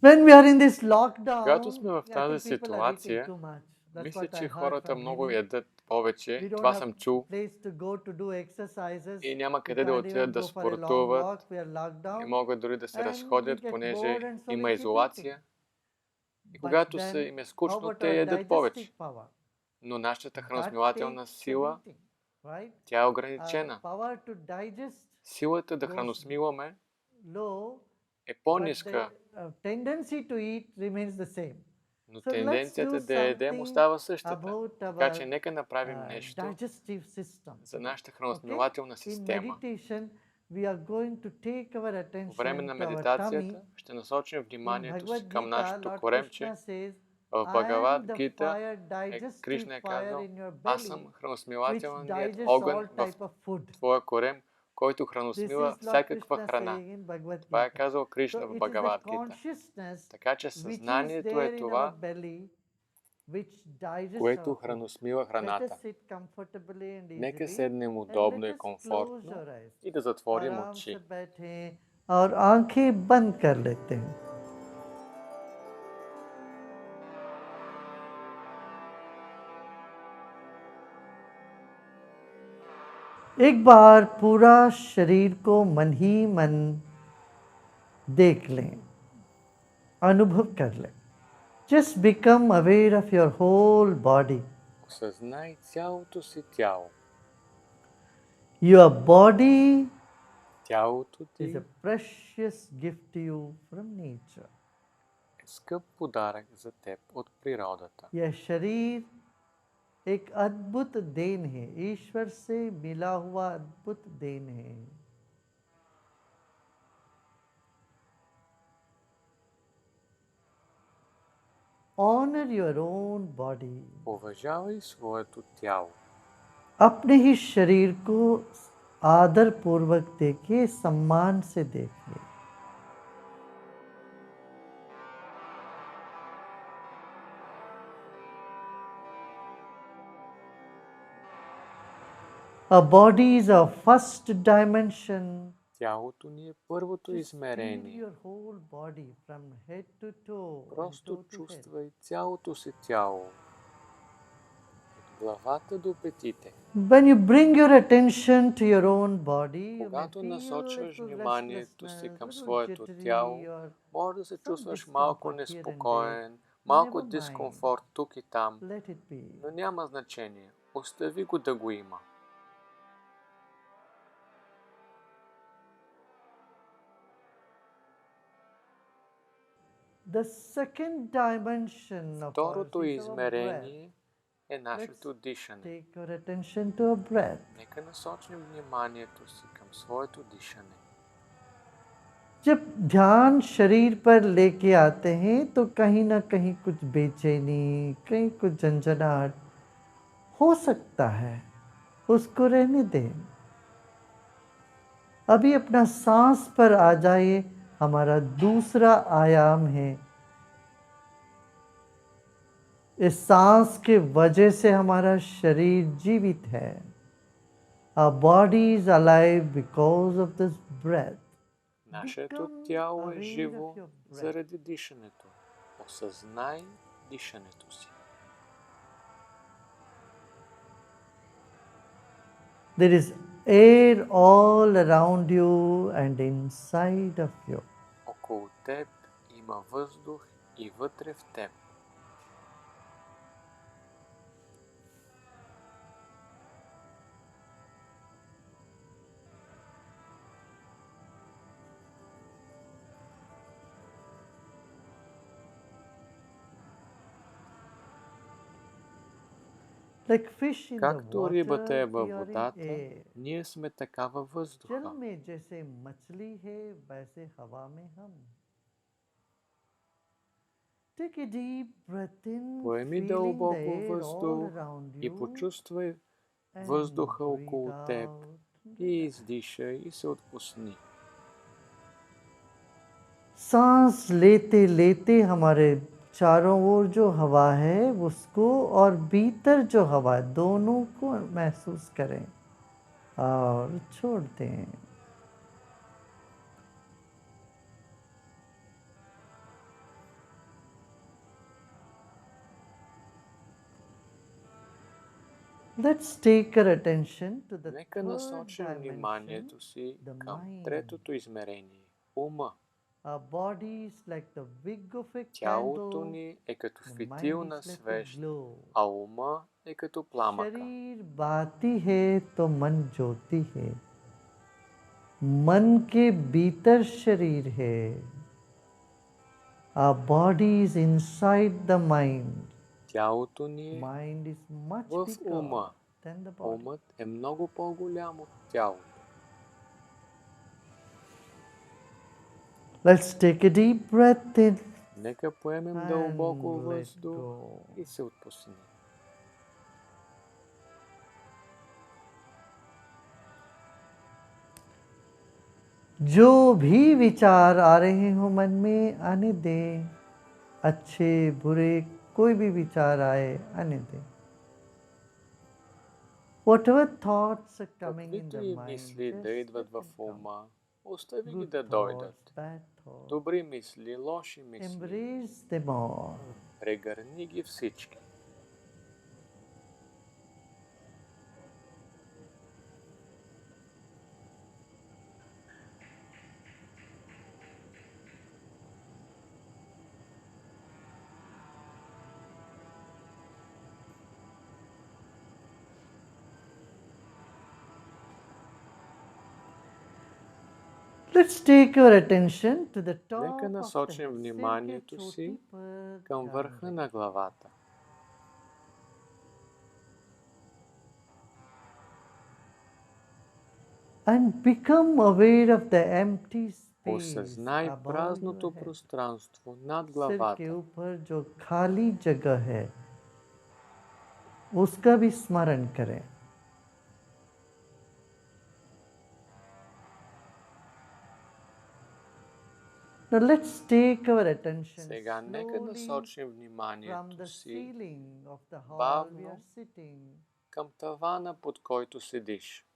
When we are in this Когато сме lockdown, в I тази think people are eating ситуация, too much. That's мисля, what I че heard хората from много many. ядат We повече. don't Това have съм чул. place to go to do exercises. И няма We къде да can't отидат even да go for a long спортуват. walk. We are locked Не down, могат дори да се and we разходят, get понеже bored, and so има we keep eating. изолация. И But когато then, им е how скучно, about те our ядат digestive повече. power? Но нашата That храносмилателна takes a сила, beating, right? тя е Our ограничена. power to digest Силата да goes храносмиламе low, е but по-ниска, the tendency to eat remains the same. но So let's do тенденцията да ядем something остава същата. about Така че our нека направим нещо digestive system за today. нашата Okay? храносмилателна In система. meditation, we are going to take our По време attention на to our tummy. медитацията ще насочим In вниманието си Bhagavad към Gita, нашето Lord коремче. Krishna says, В I am Бхагавад the Гита fire, digestive Кришна е fire казал: in your аз belly, съм which храносмилателният digests огън all в type of food. твоя корем, който This храносмила is Lord всякаква Krishna храна. saying in Bhagavad Това е Gita. казал Кришна So в it is the Бхагавад Гита. consciousness Така че which is съзнанието there е in our това, belly, which digests което our food. храносмила Let us храната. sit comfortably and Нека easily, седнем and удобно let и us close комфортно our eyes. и да затворим आराम से очи. बैठें और आंखें बंद कर लेते हैं। एक बार पूरा शरीर को मन ही मन देख लें, अनुभव कर लें। Just become aware of your whole body. Осъзнай цялото си тяло. Your body Тялото is ти a precious gift to you from nature. е скъп подарък за теб от природата. यह शरीर एक अद्भुत देन है, ईश्वर से मिला हुआ अद्भुत देन है। Honor your own body. Уважавай своето тяло. अपने ही शरीर को आदर पूर्वक देखिए, सम्मान से देखिए। A body is a first dimension. Тялото ни е първото Just feel измерение. your whole body from head to toe and Просто toe to head. чувствай цялото си тяло. От главата до петите. When you bring your attention to your own body, you may Когато feel насочваш little вниманието си restlessness, към little своето jittery, тяло, or може да се some чувстваш малко discomfort here and there. неспокоен, малко Never mind. дискомфорт тук и там, Let it be. но няма значение. Остави го да го има. The second dimension of ours Второто is our breath. измерение е Let's нашето дишане. take your attention to our breath. Нека насочим вниманието си към своето дишане. जब ध्यान शरीर पर लेके आते हैं तो कहीं ना कहीं कुछ बेचैनी, कहीं कुछ झंझनाहट हो सकता है, उसको रहने दें। अभी अपना सांस पर आ जाइए, हमारा दूसरा आयाम है। इस सांस के वजह से हमारा शरीर जीवित है। Our body is alive because of this breath. Нашето тяло е живо заради дишането. Осъзнай дишането си. There is air all around you and inside of you. Около теб има въздух и вътре в теб. Like fish in the Както рибата е water, във we are in водата, air. ние сме така във जल въздуха. में जैसे मछली है, वैसे हवा में हम। Take a deep breath in, Поеми feeling the дълбоко air all въздух around и you, почувствай and въздуха breathe около теб. out. И издишай и се отпусни. सांस लेते लेते हमारे चारों ओर जो हवा है उसको और भीतर जो हवा है दोनों को महसूस करें और छोड़ दें। Let's take our attention to the Нека third насочим dimension, вниманието си the към mind. третото измерение – ума. Our body is like the wick of a Тялото candle, ни е като the фитил mind на is like a свещ, glow. а ума е като пламъка. शरीर बाती है तो मन ज्योति है, मन के भीतर शरीर है. Our body is inside the mind. Тялото ни е Mind is much в bigger ума. than the body. Умът е много по-голям от тялото. Let's take a deep breath in Нека поемем and дълбоко let въздух go. и се отпуснем. जो भी विचार आ रहे हो मन में आने दे, अच्छे बुरे कोई भी विचार आए आने दे. Whatever thoughts are coming in Каквито the и mind, мисли да just идват let в them come. ума, остави ги Good да thoughts, дойдат. bad thoughts, Добри мисли, лоши мисли. embrace them all. Прегърни ги всички. Let's take our attention to the top Нека of the насочим head. вниманието सिर के си चोटी पर към ध्यान върха दें. на главата. And become aware of the empty space Осъзнай above your празното head. пространство над सिर के главата. ऊपर जो खाली जगह है उसका भी स्मरण करें. Now let's take our attention Сега нека slowly насочим from вниманието the си ceiling of the hall we бавно are sitting към тавана, под който седиш,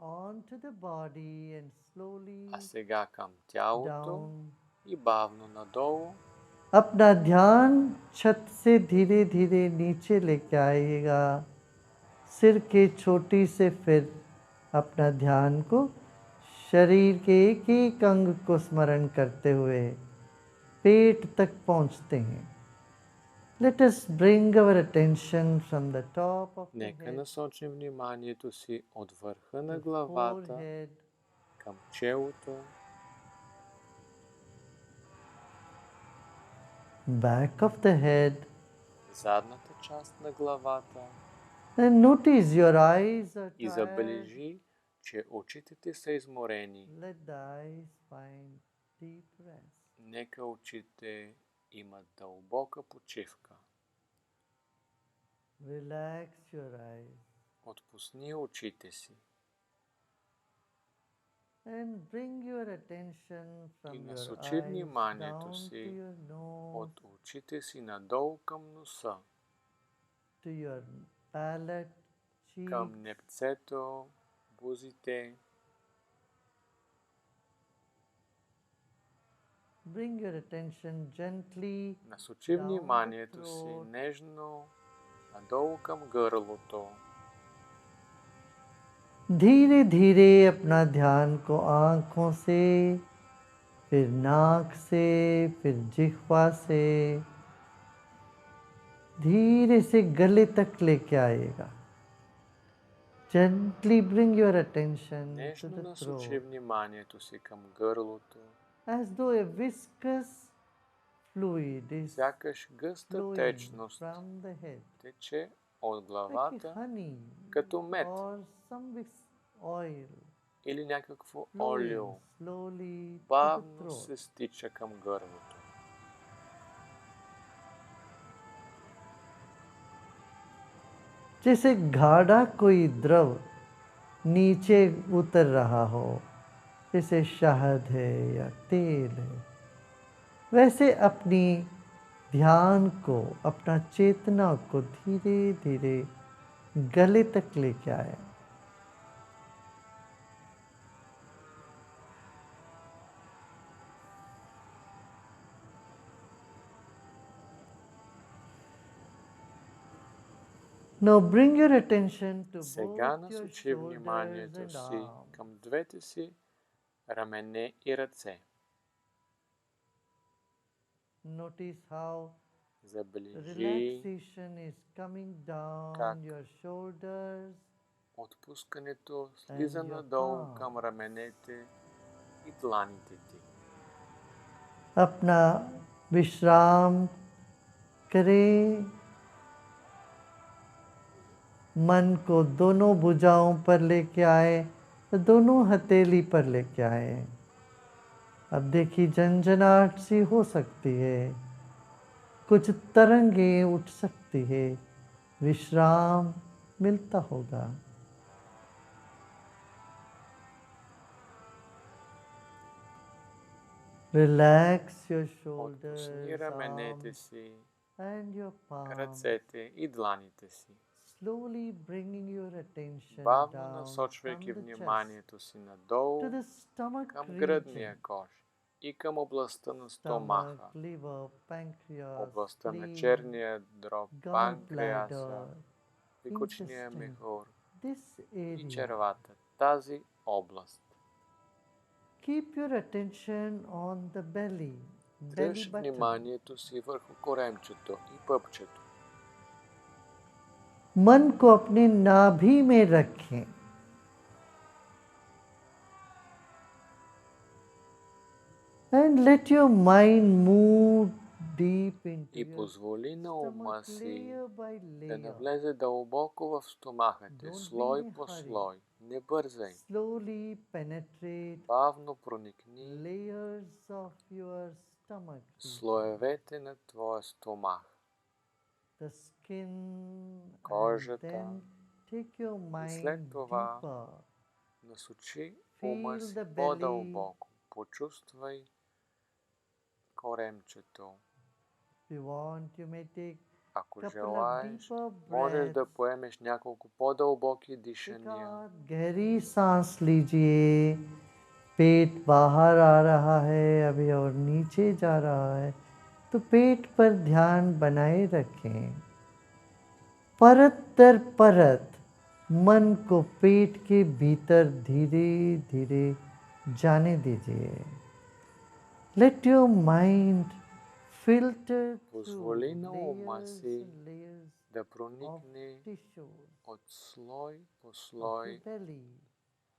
onto the body and slowly а сега към тялото down. и бавно надолу. अपना ध्यान छत से धीरे धीरे नीचे लेके आइएगा. सिर के चोटी से फिर अपना ध्यान को शरीर के एक एक अंग को स्मरण करते हुए पेट तक पहुंचते हैं. Let us bring our attention from the top of the Нека head насочим вниманието си от върха на to главата forehead, към челото, back of the head, задната част на главата and notice your eyes are и tired. забележи, че очите ти са изморени. Let the eyes find deep rest. Нека очите имат дълбока почивка. Relax your eyes Отпусни очите си and bring your attention from и your насочи eyes вниманието down to си your nose, от очите си надолу към носа, to your palate, към cheeks, непцето, бузите. bring your attention gently Насочи вниманието си нежно надолу към гърлото. धीरे धीरे अपना ध्यान को आँखों से, फिर नाक से, फिर जिह्वा से धीरे से गले तक लेके आएगा. Gently bring your attention to Нежно the насочи throat вниманието си към гърлото, as though a viscous fluid is сякаш гъста flowing течност from the head, тече от like главата honey като мед or some oil или някакво flowing олио. slowly to the Бавно throat. се стича към гърлото. जैसे गाढ़ा कोई द्रव नीचे उतर रहा हो, जैसे शहद है या तेल है, वैसे अपनी ध्यान को, अपना चेतना को धीरे धीरे गले तक लेके आए. Now bring your attention to Сега both your насочи shoulders вниманието and си arms. към двете си рамене и ръце. Notice how Забележи relaxation is coming down как your shoulders отпускането and слиза your надолу към palms. раменете и дланите ти. अपना विश्राम करें, मन को दोनों भुजाओं पर लेके आए, दोनों हथेली पर लेके आए। अब देखिए झंझनाहट सी हो सकती है, कुछ तरंगें उठ सकती है, विश्राम मिलता होगा। Relax your shoulders, Отпусни раменете arms си, and your palms, ръцете и дланите си. slowly bringing your attention Бавно down насочвайки from the chest вниманието си to надолу the stomach към region, гръдния кош и към областта на stomach, стомаха, liver, pancreas, областта на spleen, черния дроб, панкреаса, gallbladder, пикочния intestine, мехур this и area. червата. Тази област. Keep your attention on the belly Дръж button. вниманието си върху коремчето и пъпчето. मन को अपनी नाभि में रखें। And let your mind move deep into И your позволи на ума stomach си layer by да layer. навлезе дълбоко в стомаха ти, Don't be слой in a по hurry. слой. Не бързай. Slowly penetrate Бавно проникни layers of your stomach region. слоевете на твоя стомах, The skin, and кожата, then take your и mind след това deeper. насочи ума Feel си the belly. по-дълбоко. Почувствай коремчето. If you want, you may take Ако couple of желаеш, deeper можеш да breaths. поемеш няколко по-дълбоки एक дишания. आध गहरी सांस लीजिए, पेट बाहर आ रहा है अभी और नीचे जा रहा है, तो पेट पर ध्यान बनाए रखें। परत दर परत मन को पेट के भीतर धीरे धीरे जाने दीजिए। Let your mind filter through Позволи на ума layers си and layers да of проникне tissues от слой по of слой the belly,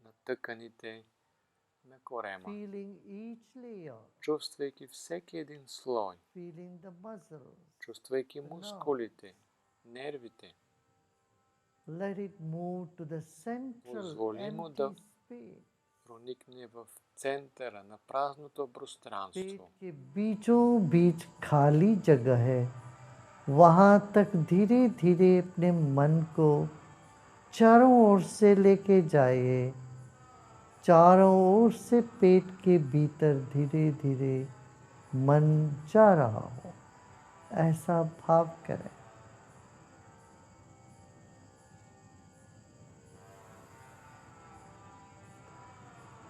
на тъканите на корема, feeling each layer, чувствайки всеки един слой, feeling the muscles. чувствайки мускулите, нервите. Let it move to the central Позволи му да empty space. проникне в центъра на празното पेट пространство. के बीचों बीच खाली जगह है, वहाँ तक धीरे धीरे अपने मन को चारों ओर से लेके जाइए। चारों ओर से पेट के भीतर धीरे धीरे मन जा रहा हो, ऐसा भाव करें।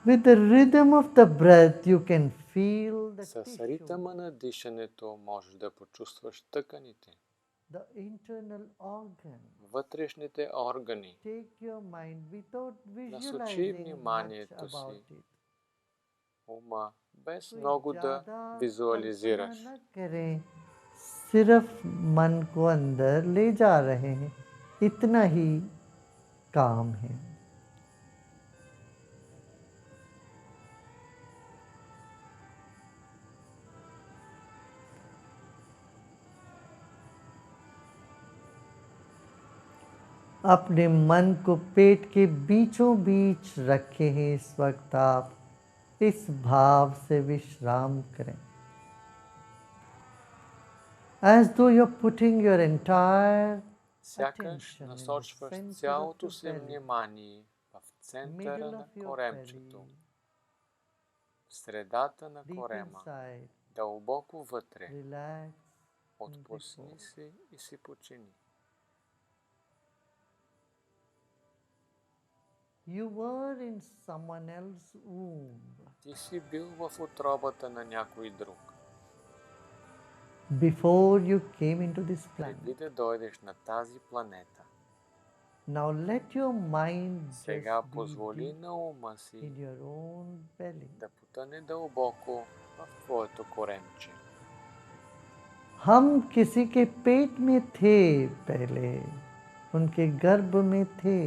With the rhythm of the breath, you can feel the С tissue, ритъма на дишането можеш да почувстваш тъканите, the internal organ. вътрешните органи. Take your mind without Насочи visualizing much вниманието about си, it. ума, без कोई много да ज़्यादा визуализираш. कल्पना न करें, सिर्फ मन को अंदर ले जा रहे हैं, इतना ही काम है। अपने मन को पेट के बीचों बीच रखे हैं। इस वक्त आप इस भाव से विश्राम करें, as though you're putting your entire Сякаш attention in the насочваш center of цялото the си belly, внимание в центъра middle на of your коремчето, belly, в средата на deep корема, inside. дълбоко вътре. Relax and Отпусни repose. си и си почини. You were in someone else's womb Ти си бил в утробата на някой друг, before you came into this преди planet. да дойдеш на тази планета. Now let your mind Сега just be позволи deep на ума си in your own belly. да потъне дълбоко в твоето коремче. हम किसी के पेट में थे पहले, उनके गर्भ में थे।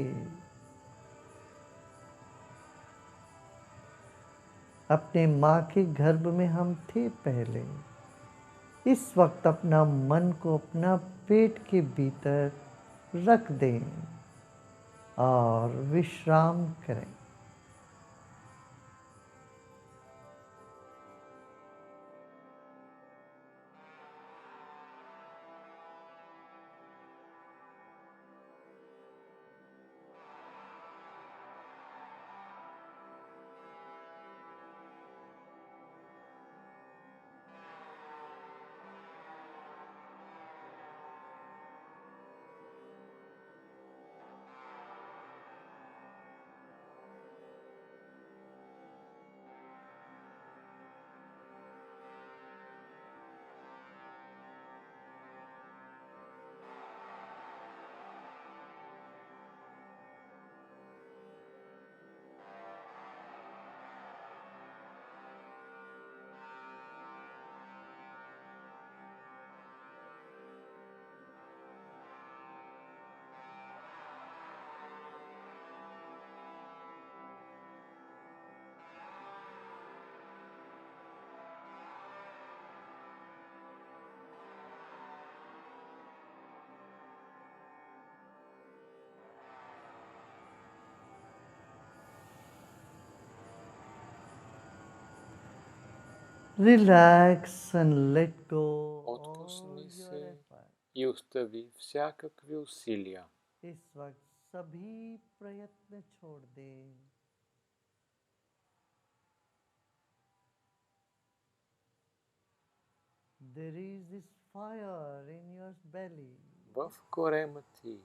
अपने माँ के गर्भ में हम थे पहले। इस वक्त अपना मन को अपना पेट के भीतर रख दें और विश्राम करें। Relax and let go all Отпусни your се effort. и остави всякакви усилия. इस वक्त सभी प्रयत्न छोड़ दें। There is this fire in your belly, В корема ти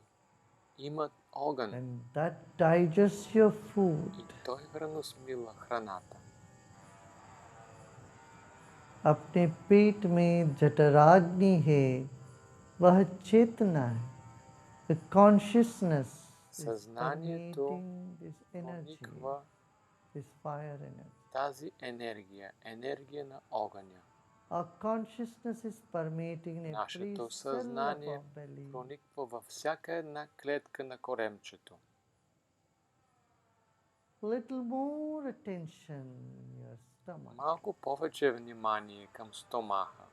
имат огън and that digests your food. и той храносмила храната. अपने पेट में जठराग्नि है, वह चेतना है। The consciousness is Съзнанието permeating this energy, прониква this fire energy. тази енергия, енергия на огъня. Our consciousness is permeating every Нашето cell of съзнание our belly. прониква във всяка една клетка на коремчето. Little more attention in your stomach. Малко повече внимание към стомаха.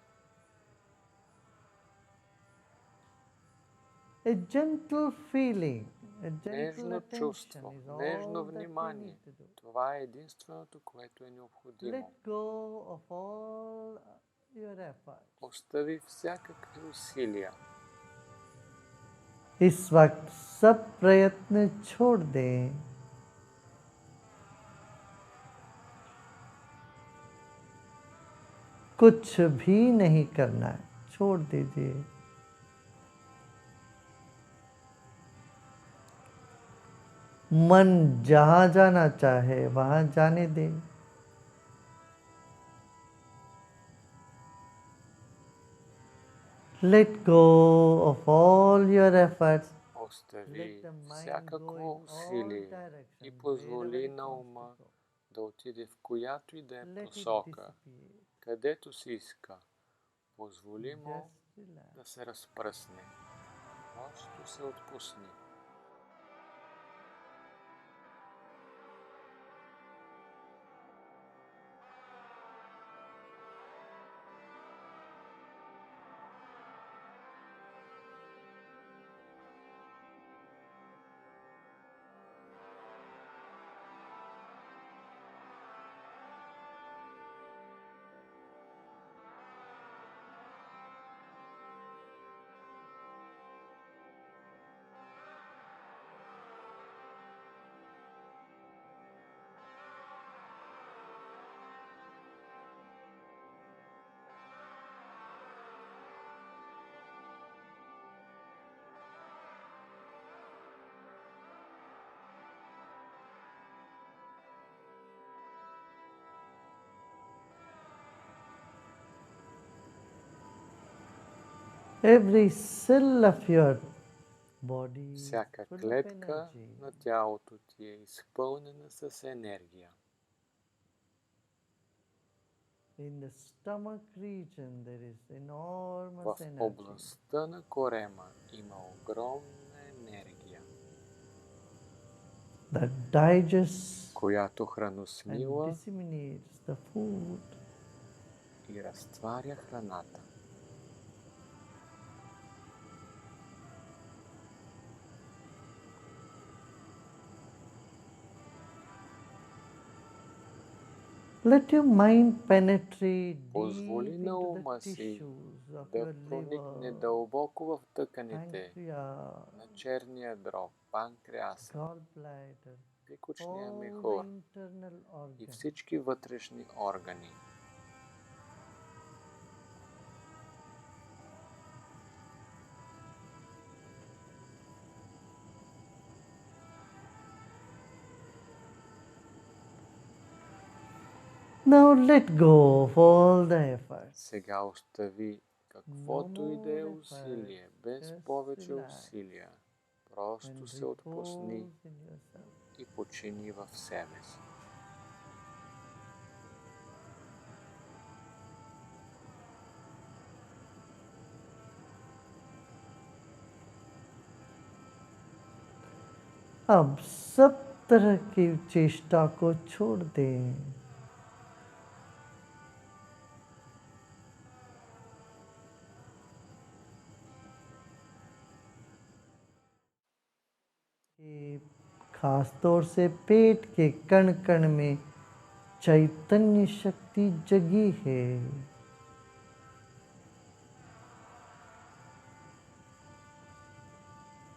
A gentle feeling, a gentle Нежно attention чувство, is нежно all that you внимание. need to do. Това е единственото, което е Let необходимо. go of all your efforts. Остави всякакви усилия. इस वक्त सब प्रयत्न छोड़ दें। कुछ भी नहीं करना है, छोड़ दीजिए। मन जहां जाना चाहे वहां जाने दें। Let go of all your efforts. Остави всякакво усилие и позволи на ума да отиде в която и да е посока, където си иска. Позволи му да се разпръсне. Просто се отпусни. Every cell of your body Всяка full of клетка energy. на тялото ти е изпълнена с енергия. In the stomach region there is enormous В energy областта на корема има огромна енергия, that digests която and храносмила disseminates the food. и разтваря храната. Let your mind penetrate deep Позволи на into the ума си tissues of да your проникне liver, дълбоко в тъканите pancreas, на черния дроб, панкреаса, gallbladder, пикочния all the мехур internal и organs. всички вътрешни органи. Now let go of all the effort. Сега остави каквото и да е No more усилие, effort, без just повече relax усилия. Просто and се отпусни repose in yourself. и почини в себе си. अब सब तरह की चेष्टा को छोड़ दें। खास तौर से पेट के कण कण में चैतन्य शक्ति जगी है।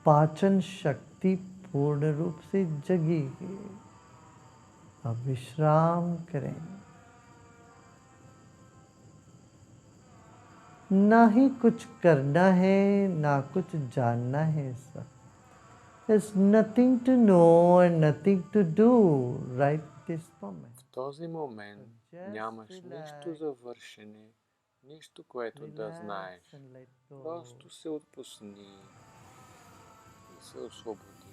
पाचन शक्ति पूर्ण रूप से जगी है। अब विश्राम करें। ना ही कुछ करना है, ना कुछ जानना है। सब There's nothing to know and nothing to do right this moment. В този момент нямаш нищо за вършене, нищо, което да знаеш. Просто се отпусни и се освободи.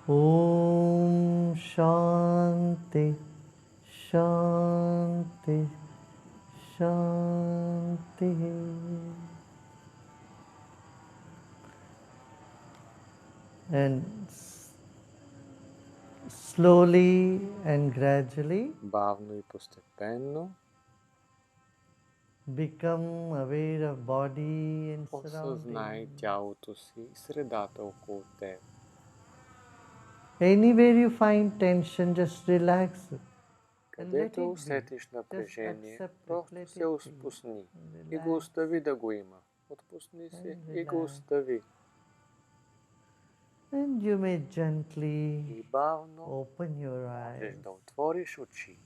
Om Shanti Shanti Shanti. And slowly and gradually Бавно и постепенно become aware of body and осъзнай surroundings. тялото си и средата около теб. Anywhere you find tension, just relax it. Където усетиш напрежение, просто се отпусни и го остави да го има. Отпусни се и го остави. And you may gently И бавно open your можеш eyes. да отвориш очи.